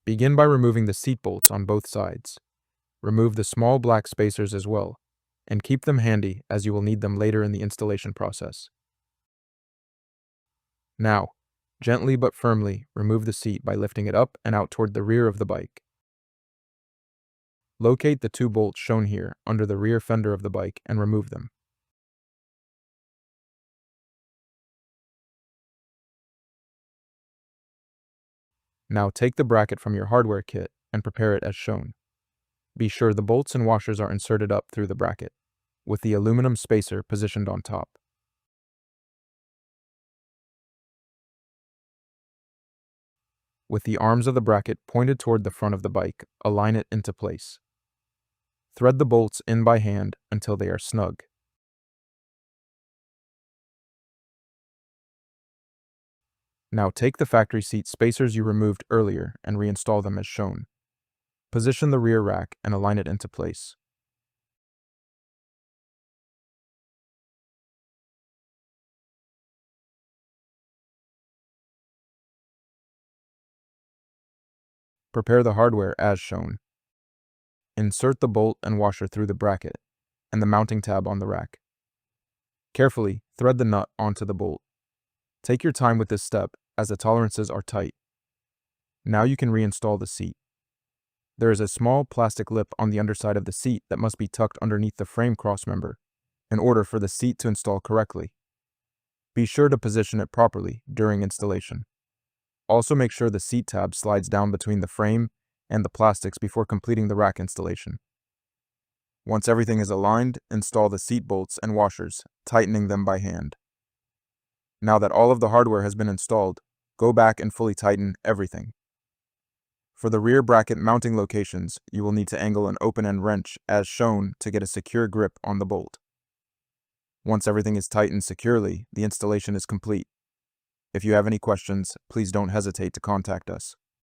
Begin by removing the seat bolts on both sides. Remove the small black spacers as well, and keep them handy as you will need them later in the installation process. Now, gently but firmly remove the seat by lifting it up and out toward the rear of the bike. Locate the 2 bolts shown here under the rear fender of the bike and remove them. Now take the bracket from your hardware kit and prepare it as shown. Be sure the bolts and washers are inserted up through the bracket, with the aluminum spacer positioned on top. With the arms of the bracket pointed toward the front of the bike, align it into place. Thread the bolts in by hand until they are snug. Now take the factory seat spacers you removed earlier and reinstall them as shown. Position the rear rack and align it into place. Prepare the hardware as shown. Insert the bolt and washer through the bracket and the mounting tab on the rack. Carefully thread the nut onto the bolt. Take your time with this step as the tolerances are tight. Now you can reinstall the seat. There is a small plastic lip on the underside of the seat that must be tucked underneath the frame crossmember in order for the seat to install correctly. Be sure to position it properly during installation. Also make sure the seat tab slides down between the frame and the plastics before completing the rack installation. Once everything is aligned, install the seat bolts and washers, tightening them by hand. Now that all of the hardware has been installed, go back and fully tighten everything. For the rear bracket mounting locations, you will need to angle an open-end wrench as shown to get a secure grip on the bolt. Once everything is tightened securely, the installation is complete. If you have any questions, please don't hesitate to contact us.